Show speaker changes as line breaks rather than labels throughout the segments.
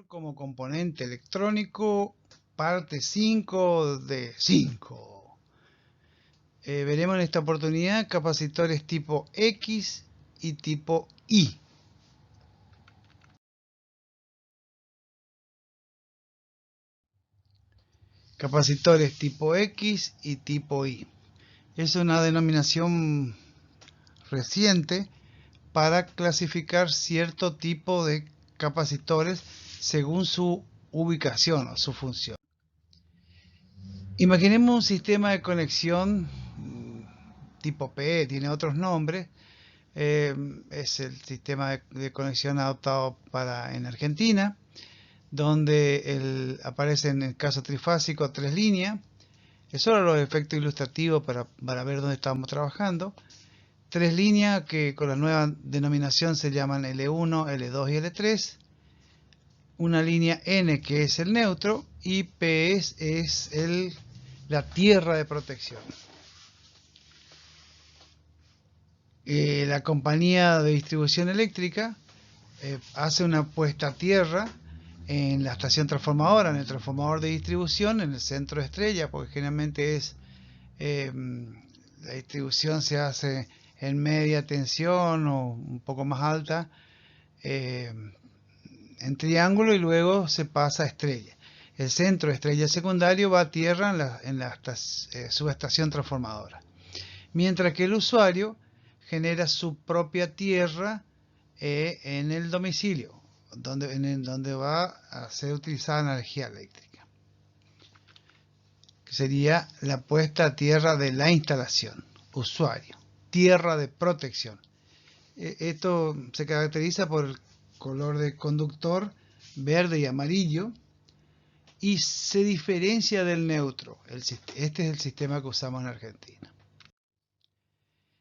como componente electrónico, parte 5 de 5. Veremos en esta oportunidad capacitores tipo X y tipo Y. Capacitores tipo X y tipo Y. Es una denominación reciente para clasificar cierto tipo de capacitores según su ubicación o su función. Imaginemos un sistema de conexión tipo PE, tiene otros nombres. Es el sistema de conexión adoptado en Argentina, donde aparece en el caso trifásico 3 líneas. Es solo los efectos ilustrativos para ver dónde estamos trabajando. 3 líneas que con la nueva denominación se llaman L1, L2 y L3. Una línea N que es el neutro y P es la tierra de protección. La compañía de distribución eléctrica hace una puesta a tierra en la estación transformadora, en el transformador de distribución, en el centro de estrella, porque generalmente la distribución se hace en media tensión o un poco más alta, en triángulo, y luego se pasa a estrella. El centro de estrella secundario va a tierra en la subestación transformadora, mientras que el usuario genera su propia tierra en el domicilio, donde va a ser utilizada energía eléctrica, que sería la puesta a tierra de la instalación. Usuario, tierra de protección. Esto se caracteriza por el color de conductor verde y amarillo y se diferencia del neutro. Este es el sistema que usamos en Argentina.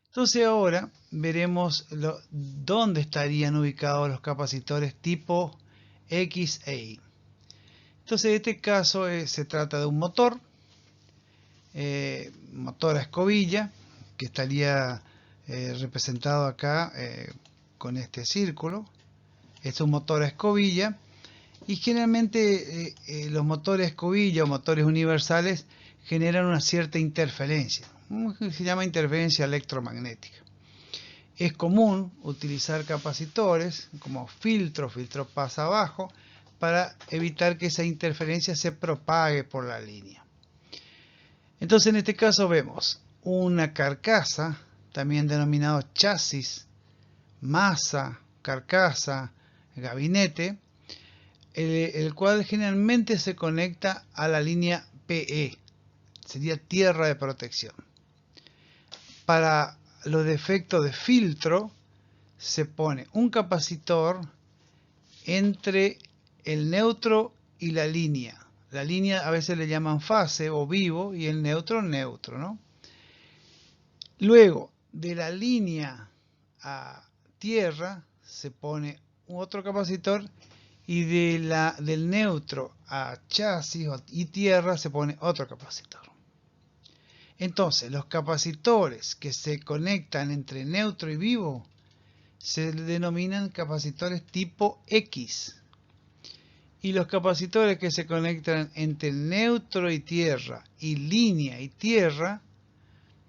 Entonces ahora veremos dónde estarían ubicados los capacitores tipo X e Y. Entonces en este caso se trata de un motor a escobilla, que estaría representado acá con este círculo. Es un motor a escobilla, y generalmente los motores a escobilla o motores universales generan una cierta interferencia, se llama interferencia electromagnética. Es común utilizar capacitores como filtro pasa abajo, para evitar que esa interferencia se propague por la línea. Entonces en este caso vemos una carcasa, también denominado chasis, masa, carcasa, gabinete, el cual generalmente se conecta a la línea PE, sería tierra de protección. Para los defectos de filtro se pone un capacitor entre el neutro y la línea. La línea a veces le llaman fase o vivo, y el neutro, ¿no? Luego, de la línea a tierra se pone otro capacitor, y del neutro a chasis y tierra se pone otro capacitor. Entonces, los capacitores que se conectan entre neutro y vivo se denominan capacitores tipo X. Y los capacitores que se conectan entre neutro y tierra, y línea y tierra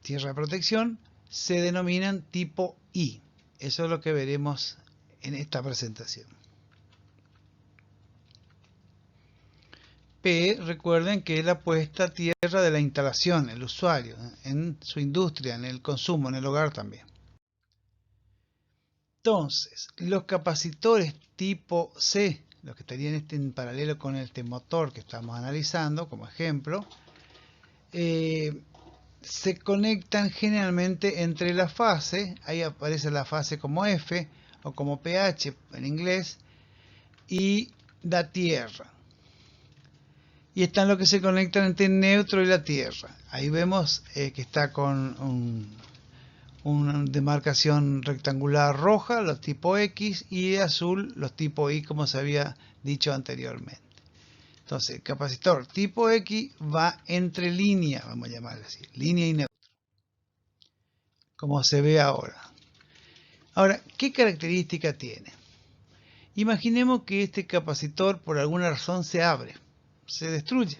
de protección, se denominan tipo Y. Eso es lo que veremos en esta presentación. P, recuerden que es la puesta a tierra de la instalación, el usuario, en su industria, en el consumo, en el hogar también. Entonces, los capacitores tipo C, los que estarían en paralelo con este motor que estamos analizando como ejemplo, se conectan generalmente entre la fase, ahí aparece la fase como F o como pH en inglés, y la tierra. Y están los que se conectan entre el neutro y la tierra. Ahí vemos que está con una demarcación rectangular roja, los tipo X, y de azul los tipo Y, como se había dicho anteriormente. Entonces, el capacitor tipo X va entre línea, vamos a llamarlo así, línea y neutro, como se ve ahora. Ahora, ¿qué característica tiene? Imaginemos que este capacitor por alguna razón se abre, se destruye.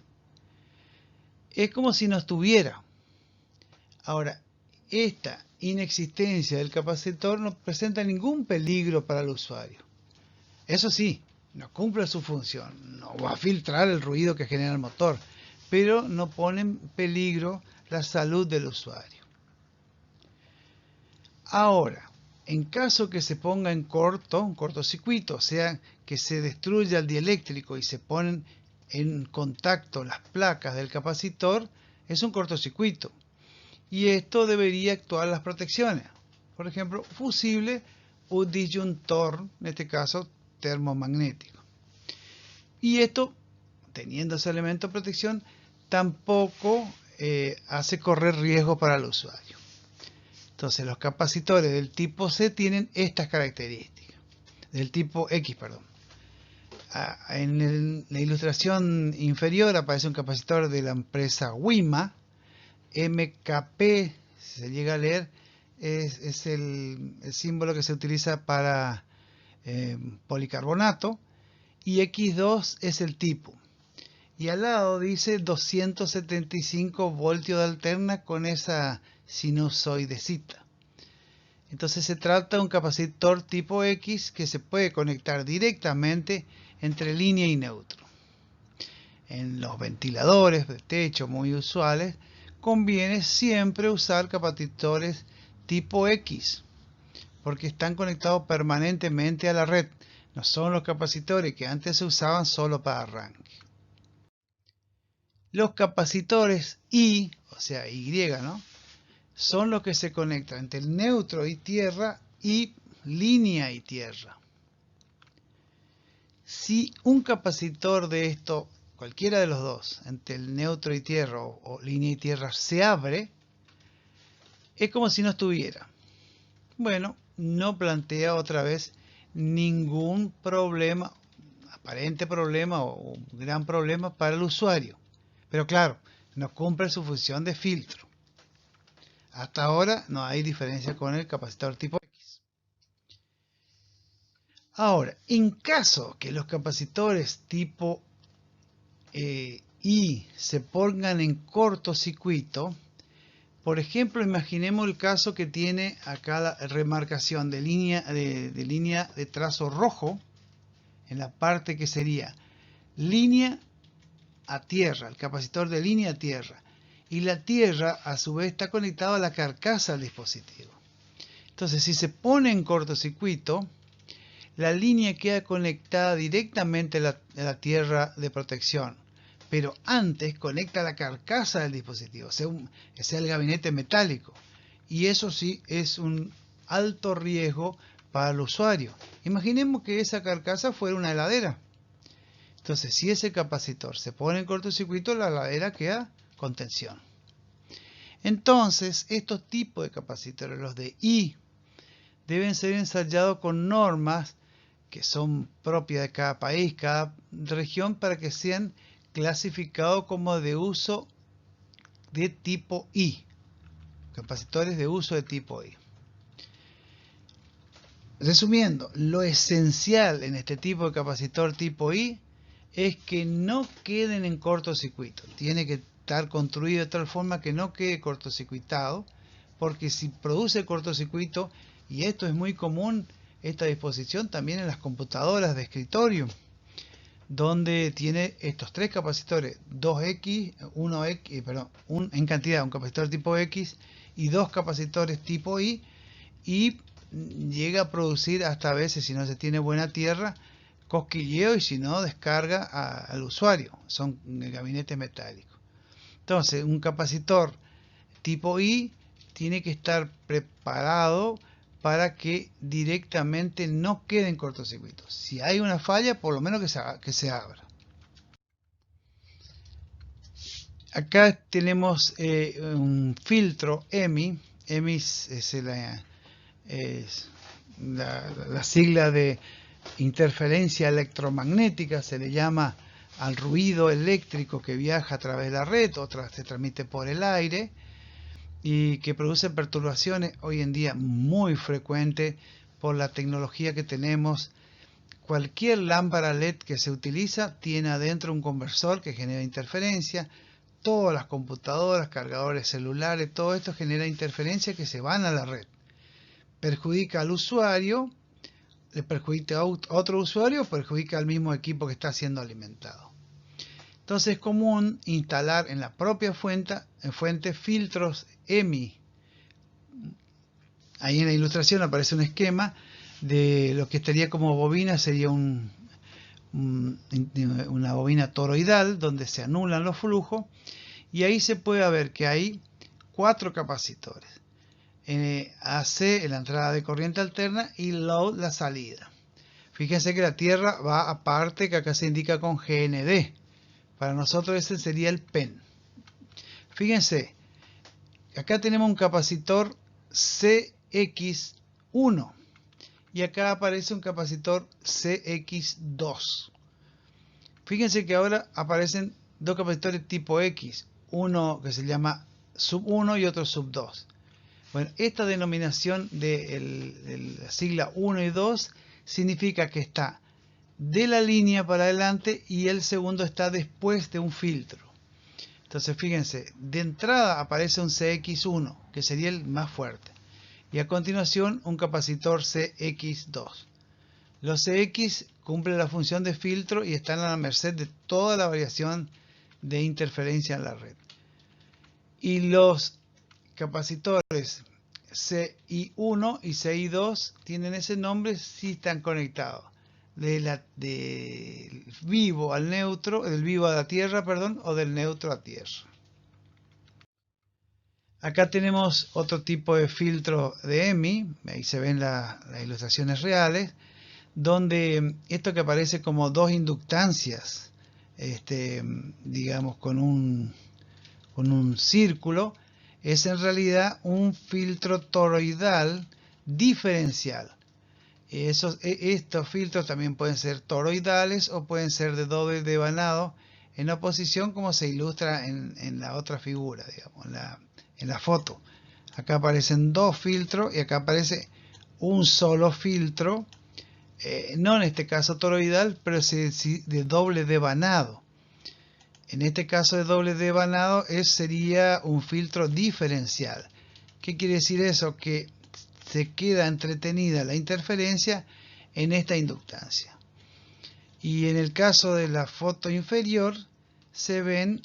Es como si no estuviera. Ahora, esta inexistencia del capacitor no presenta ningún peligro para el usuario. Eso sí, no cumple su función, no va a filtrar el ruido que genera el motor, pero no pone en peligro la salud del usuario. Ahora, en caso que se ponga en un cortocircuito, o sea, que se destruya el dieléctrico y se ponen en contacto las placas del capacitor, es un cortocircuito. Y esto debería actuar las protecciones. Por ejemplo, fusible o disyuntor, en este caso termomagnético. Y esto, teniendo ese elemento de protección, tampoco hace correr riesgo para el usuario. Entonces, los capacitores del tipo C tienen estas características. Del tipo X, perdón. En la ilustración inferior aparece un capacitor de la empresa WIMA, MKP, si se llega a leer, es el símbolo que se utiliza para policarbonato, y X2 es el tipo. Y al lado dice 275 voltios de alterna con esa sinusoidecita. Entonces se trata de un capacitor tipo X que se puede conectar directamente entre línea y neutro. En los ventiladores de techo muy usuales conviene siempre usar capacitores tipo X porque están conectados permanentemente a la red. No son los capacitores que antes se usaban solo para arranque. Los capacitores Y, o sea Y, ¿no?, son los que se conectan entre el neutro y tierra y línea y tierra. Si un capacitor de esto, cualquiera de los dos, entre el neutro y tierra o línea y tierra, se abre, es como si no estuviera. Bueno, no plantea otra vez ningún problema, aparente problema o gran problema para el usuario. Pero claro, no cumple su función de filtro. Hasta ahora no hay diferencia con el capacitor tipo X. Ahora, en caso que los capacitores tipo I se pongan en cortocircuito, por ejemplo, imaginemos el caso que tiene acá la remarcación de línea de trazo rojo en la parte que sería línea a tierra, el capacitor de línea a tierra. Y la tierra a su vez está conectada a la carcasa del dispositivo. Entonces, si se pone en cortocircuito, la línea queda conectada directamente a la tierra de protección, pero antes conecta la carcasa del dispositivo, o sea, el gabinete metálico. Y eso sí es un alto riesgo para el usuario. Imaginemos que esa carcasa fuera una heladera. Entonces, si ese capacitor se pone en cortocircuito, la heladera queda con tensión. Entonces, estos tipos de capacitores, los de I, deben ser ensayados con normas que son propias de cada país, cada región, para que sean clasificados como de uso de tipo I. Capacitores de uso de tipo I. Resumiendo, lo esencial en este tipo de capacitor tipo I es que no queden en cortocircuito. Tiene que estar construido de tal forma que no quede cortocircuitado, porque si produce cortocircuito, y esto es muy común, esta disposición también en las computadoras de escritorio, donde tiene estos tres capacitores, 2X, 1X, perdón, en cantidad, un capacitor tipo X y dos capacitores tipo I, y llega a producir hasta a veces, si no se tiene buena tierra, cosquilleo, y si no, descarga al usuario. Son gabinetes metálicos. Entonces, un capacitor tipo I tiene que estar preparado para que directamente no quede en cortocircuito. Si hay una falla, por lo menos que se abra. Acá tenemos un filtro EMI. EMI es la sigla de interferencia electromagnética, se le llama al ruido eléctrico que viaja a través de la red, otra se transmite por el aire y que produce perturbaciones hoy en día muy frecuentes por la tecnología que tenemos cualquier lámpara LED que se utiliza tiene adentro un conversor que genera interferencia. Todas las computadoras, cargadores celulares, todo esto genera interferencia que se van a la red. Perjudica al usuario, le perjudica a otro usuario, perjudica al mismo equipo que está siendo alimentado. Entonces es común instalar en la propia fuente filtros EMI. Ahí en la ilustración aparece un esquema de lo que estaría como bobina, sería una bobina toroidal donde se anulan los flujos, y ahí se puede ver que hay 4 capacitores. AC la entrada de corriente alterna y load la salida. Fíjense que la tierra va aparte, que acá se indica con GND. Para nosotros ese sería el PEN. Fíjense, acá tenemos un capacitor CX1 y acá aparece un capacitor CX2. Fíjense que ahora aparecen dos capacitores tipo X, uno que se llama sub 1 y otro sub 2. Bueno, esta denominación de la sigla 1 y 2 significa que está de la línea para adelante y el segundo está después de un filtro. Entonces fíjense, de entrada aparece un CX1, que sería el más fuerte, y a continuación un capacitor CX2. Los CX cumplen la función de filtro y están a la merced de toda la variación de interferencia en la red. Y los capacitores CI1 y CI2 tienen ese nombre si están conectados del vivo al neutro, del vivo a la tierra, perdón, o del neutro a tierra. Acá tenemos otro tipo de filtro de EMI, ahí se ven las ilustraciones reales, donde esto que aparece como dos inductancias, digamos con un círculo, es en realidad un filtro toroidal diferencial. Estos filtros también pueden ser toroidales o pueden ser de doble devanado en oposición, como se ilustra en la otra figura, digamos, en la foto. Acá aparecen dos filtros y acá aparece un solo filtro, no en este caso toroidal, pero sí de doble devanado. En este caso de doble devanado sería un filtro diferencial. ¿Qué quiere decir eso? Que se queda entretenida la interferencia en esta inductancia. Y en el caso de la foto inferior se ven,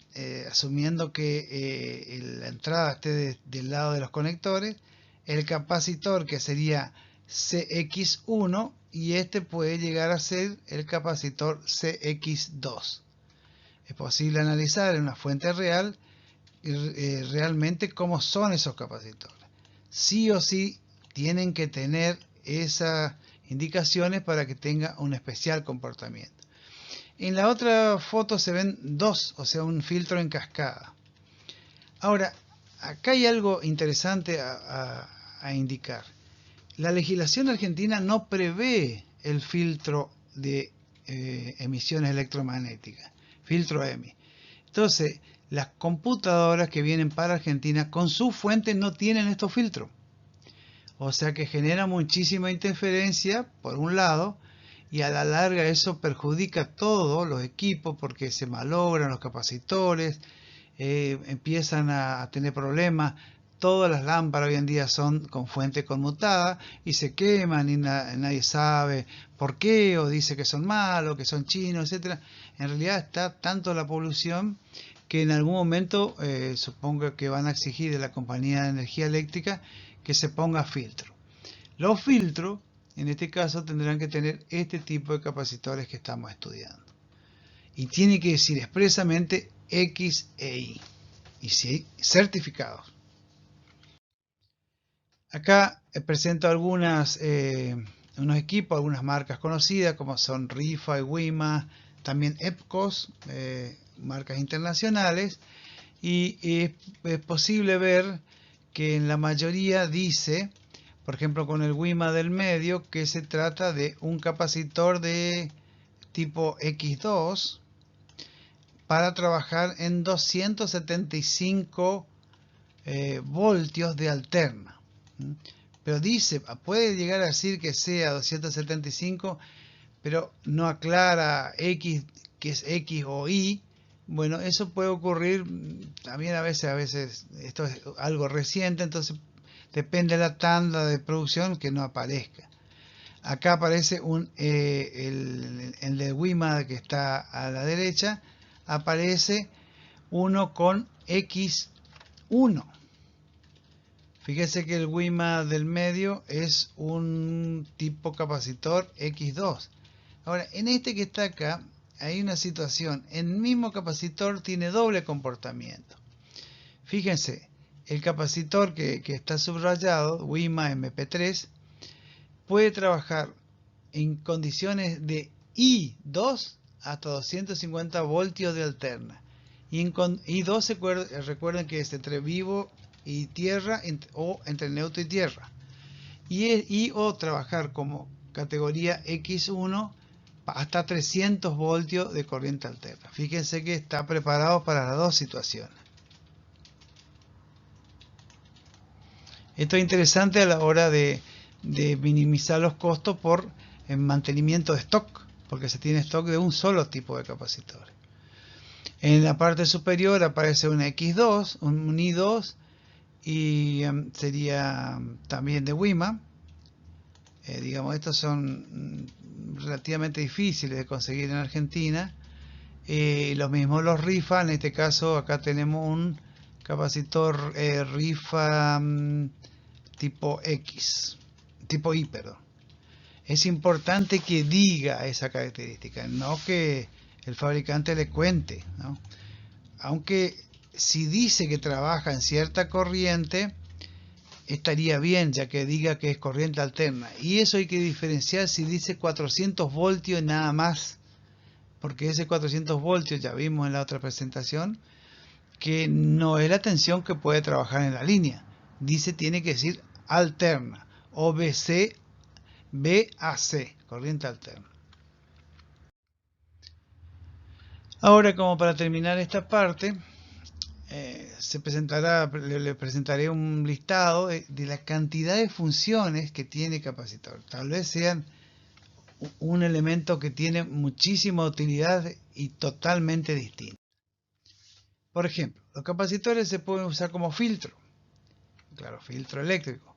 asumiendo que la entrada esté del lado de los conectores, el capacitor que sería CX1 y este puede llegar a ser el capacitor CX2. Es posible analizar en una fuente real realmente cómo son esos capacitores. Sí o sí tienen que tener esas indicaciones para que tenga un especial comportamiento. En la otra foto se ven dos, o sea, un filtro en cascada. Ahora, acá hay algo interesante a indicar. La legislación argentina no prevé el filtro de emisiones electromagnéticas, filtro EMI. Entonces, las computadoras que vienen para Argentina con su fuente no tienen estos filtros. O sea que genera muchísima interferencia, por un lado, y a la larga eso perjudica a todos los equipos porque se malogran los capacitores, empiezan a tener problemas. Todas las lámparas hoy en día son con fuente conmutada y se queman y nadie sabe por qué, o dice que son malos, que son chinos, etc. En realidad está tanto la polución que en algún momento supongo que van a exigir de la compañía de energía eléctrica que se ponga filtro. Los filtros, en este caso, tendrán que tener este tipo de capacitores que estamos estudiando. Y tiene que decir expresamente X e Y. Y sí, certificados. Acá presento unos equipos, algunas marcas conocidas como son Rifa y Wima, también EPCOS, marcas internacionales, y es posible ver que en la mayoría dice, por ejemplo con el Wima del medio, que se trata de un capacitor de tipo X2 para trabajar en 275 voltios de alterna. Pero dice, puede llegar a decir que sea 275, pero no aclara X, que es X o Y. Bueno, eso puede ocurrir también a veces esto es algo reciente, entonces depende de la tanda de producción que no aparezca. Acá aparece el de WiMA que está a la derecha, aparece uno con X1. Fíjese que el WiMA del medio es un tipo capacitor X2. Ahora, en este que está acá, hay una situación. El mismo capacitor tiene doble comportamiento. Fíjense, el capacitor que está subrayado, WiMA MP3, puede trabajar en condiciones de I2 hasta 250 voltios de alterna. Y en I2 recuerden que es entre vivo y tierra o entre neutro y tierra. O trabajar como categoría X1 hasta 300 voltios de corriente alterna. Fíjense que está preparado para las dos situaciones. Esto es interesante a la hora de minimizar los costos por el mantenimiento de stock, porque se tiene stock de un solo tipo de capacitor. En la parte superior aparece un X2, un I2, y sería también de WiMA. Digamos, estos son relativamente difíciles de conseguir en Argentina. Lo mismo los RIFA, en este caso acá tenemos un capacitor RIFA tipo X, tipo I, perdón. Es importante que diga esa característica, no que el fabricante le cuente, ¿no? Aunque si dice que trabaja en cierta corriente, estaría bien, ya que diga que es corriente alterna. Y eso hay que diferenciar si dice 400 voltios nada más, porque ese 400 voltios ya vimos en la otra presentación, que no es la tensión que puede trabajar en la línea. Tiene que decir alterna, o BAC, corriente alterna. Ahora, como para terminar esta parte, le presentaré un listado de la cantidad de funciones que tiene capacitor. Tal vez sean un elemento que tiene muchísima utilidad y totalmente distinto. Por ejemplo, los capacitores se pueden usar como filtro. Claro, filtro eléctrico.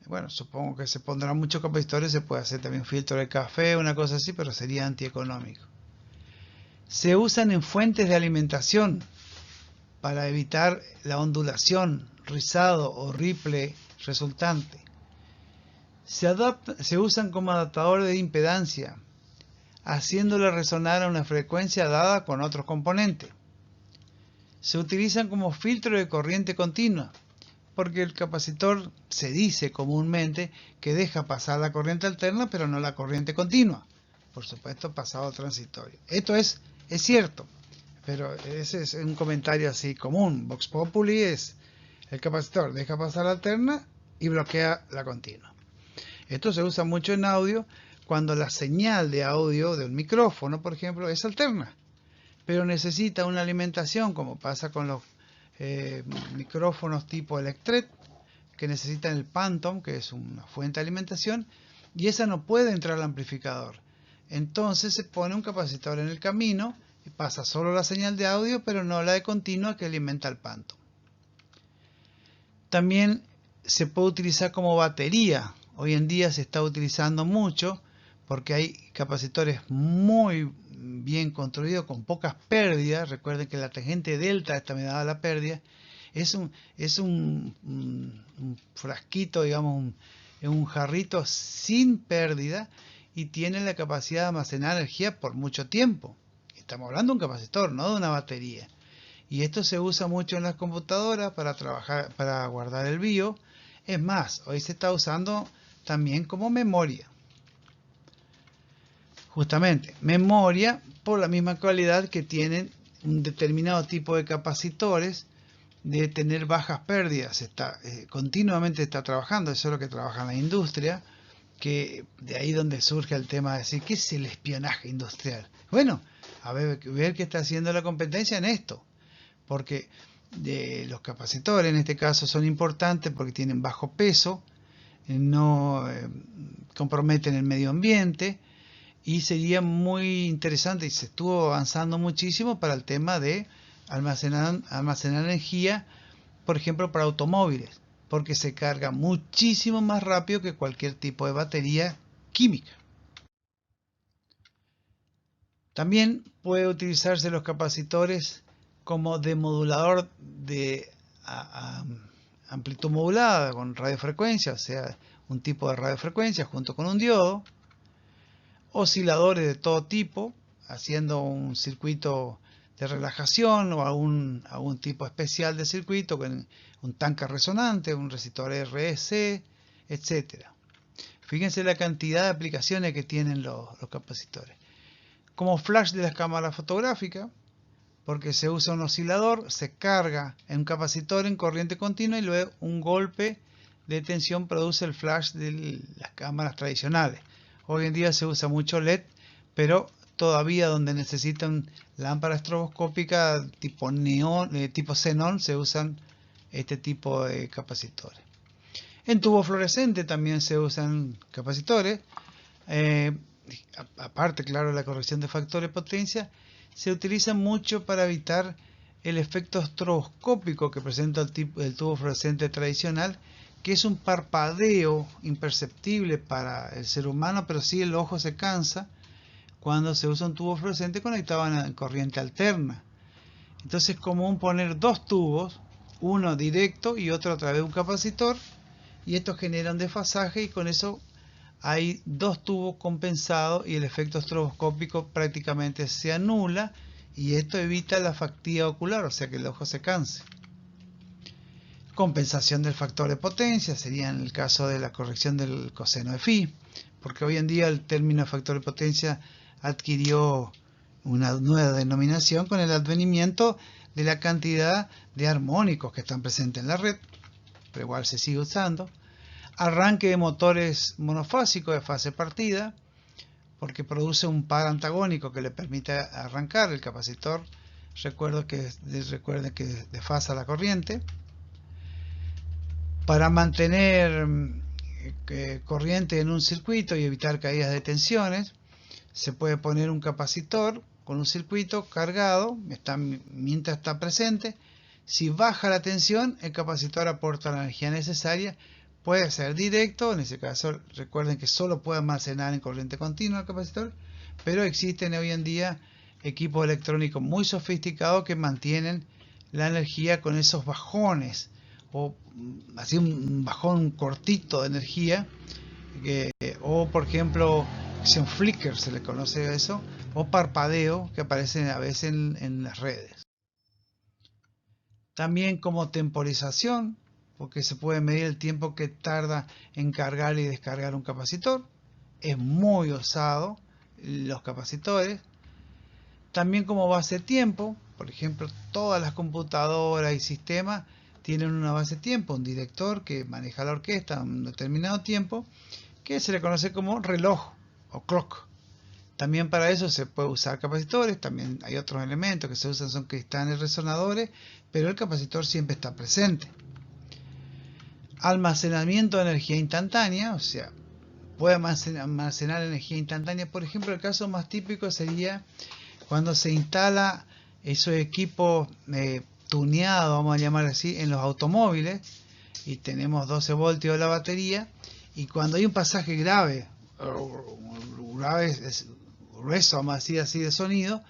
Bueno, supongo que se pondrán muchos capacitores, se puede hacer también filtro de café, una cosa así, pero sería antieconómico. Se usan en fuentes de alimentación para evitar la ondulación, rizado o ripple resultante. Se usan como adaptadores de impedancia, haciéndole resonar a una frecuencia dada con otros componentes. Se utilizan como filtro de corriente continua, porque el capacitor se dice comúnmente que deja pasar la corriente alterna, pero no la corriente continua. Por supuesto, pasado transitorio. Esto es cierto, pero ese es un comentario así común. Vox Populi es el capacitor deja pasar la alterna y bloquea la continua. Esto se usa mucho en audio cuando la señal de audio del micrófono, por ejemplo, es alterna, pero necesita una alimentación, como pasa con los micrófonos tipo Electret, que necesitan el Phantom, que es una fuente de alimentación, y esa no puede entrar al amplificador. Entonces se pone un capacitor en el camino y pasa solo la señal de audio, pero no la de continua que alimenta el Phantom. También se puede utilizar como batería. Hoy en día se está utilizando mucho porque hay capacitores muy bien construidos con pocas pérdidas. Recuerden que la tangente delta esta me daba la pérdida. Es un frasquito, digamos, un jarrito sin pérdida y tiene la capacidad de almacenar energía por mucho tiempo. Estamos hablando de un capacitor, no de una batería. Y esto se usa mucho en las computadoras para trabajar, para guardar el BIOS. Es más, hoy se está usando también como memoria. Justamente, memoria por la misma cualidad que tienen un determinado tipo de capacitores de tener bajas pérdidas. Continuamente está trabajando, eso es lo que trabaja en la industria, que de ahí donde surge el tema de decir, ¿qué es el espionaje industrial? Bueno, a ver qué está haciendo la competencia en esto, porque los capacitores en este caso son importantes porque tienen bajo peso, no comprometen el medio ambiente y sería muy interesante y se estuvo avanzando muchísimo para el tema de almacenar energía, por ejemplo para automóviles, porque se carga muchísimo más rápido que cualquier tipo de batería química. También puede utilizarse los capacitores como demodulador de amplitud modulada con radiofrecuencia, o sea, un tipo de radiofrecuencia junto con un diodo, osciladores de todo tipo, haciendo un circuito de relajación o algún tipo especial de circuito con un tanque resonante, un resistor RC, etc. Fíjense la cantidad de aplicaciones que tienen los capacitores. Como flash de las cámaras fotográficas, porque se usa un oscilador, se carga en un capacitor en corriente continua y luego un golpe de tensión produce el flash de las cámaras tradicionales. Hoy en día se usa mucho LED, pero todavía donde necesitan lámpara estroboscópica tipo neón, tipo xenón, se usan este tipo de capacitores. En tubo fluorescente también se usan capacitores. Aparte, claro, la corrección de factores de potencia, se utiliza mucho para evitar el efecto estroboscópico que presenta el tubo fluorescente tradicional, que es un parpadeo imperceptible para el ser humano, pero sí el ojo se cansa cuando se usa un tubo fluorescente conectado a una corriente alterna. Entonces es común poner dos tubos, uno directo y otro a través de un capacitor, y estos generan desfasaje y con eso hay dos tubos compensados y el efecto estroboscópico prácticamente se anula, y esto evita la fatiga ocular, o sea que el ojo se canse. Compensación del factor de potencia sería en el caso de la corrección del coseno de phi, porque hoy en día el término factor de potencia adquirió una nueva denominación con el advenimiento de la cantidad de armónicos que están presentes en la red, pero igual se sigue usando. Arranque de motores monofásicos de fase partida, porque produce un par antagónico que le permite arrancar el capacitor. Recuerden que desfasa la corriente. Para mantener corriente en un circuito y evitar caídas de tensiones, se puede poner un capacitor con un circuito cargado mientras está presente. Si baja la tensión, el capacitor aporta la energía necesaria. Puede ser directo, en ese caso recuerden que solo puede almacenar en corriente continua el capacitor, pero existen hoy en día equipos electrónicos muy sofisticados que mantienen la energía con esos bajones, o así un bajón cortito de energía, o por ejemplo un flicker se le conoce a eso, o parpadeo que aparecen a veces en las redes. También como temporización, porque se puede medir el tiempo que tarda en cargar y descargar un capacitor. Es muy usado los capacitores. También como base de tiempo, por ejemplo, todas las computadoras y sistemas tienen una base de tiempo, un director que maneja la orquesta a un determinado tiempo, que se le conoce como reloj o clock. También para eso se puede usar capacitores. También hay otros elementos que se usan, son cristales resonadores, pero el capacitor siempre está presente. Almacenamiento de energía instantánea, o sea, puede almacenar energía instantánea. Por ejemplo, el caso más típico sería cuando se instala esos equipos tuneados, vamos a llamar así, en los automóviles, y tenemos 12 voltios de la batería, y cuando hay un pasaje grave grueso, vamos a decir así, de sonido,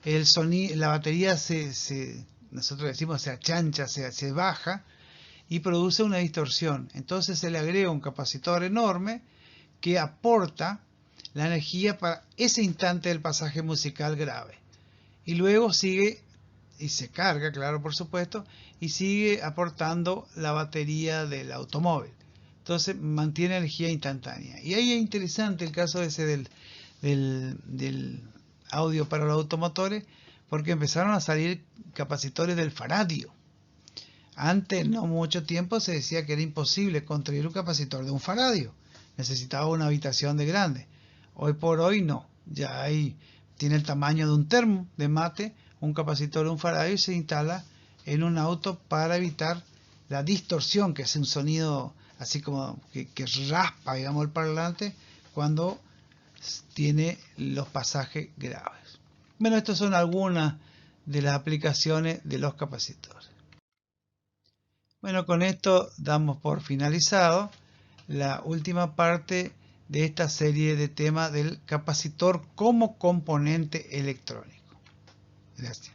la batería nosotros decimos se achancha, se baja y produce una distorsión. Entonces se le agrega un capacitor enorme que aporta la energía para ese instante del pasaje musical grave, y luego sigue y se carga, claro, por supuesto, y sigue aportando la batería del automóvil. Entonces mantiene energía instantánea. Y ahí es interesante el caso ese del audio para los automotores, porque empezaron a salir capacitores del faradio. Antes, no mucho tiempo, se decía que era imposible construir un capacitor de un faradio. Necesitaba una habitación de grande. Hoy por hoy no. Ya tiene el tamaño de un termo de mate, un capacitor de un faradio, y se instala en un auto para evitar la distorsión, que es un sonido así como que raspa, digamos, el parlante cuando tiene los pasajes graves. Bueno, estas son algunas de las aplicaciones de los capacitores. Bueno, con esto damos por finalizado la última parte de esta serie de temas del capacitor como componente electrónico. Gracias.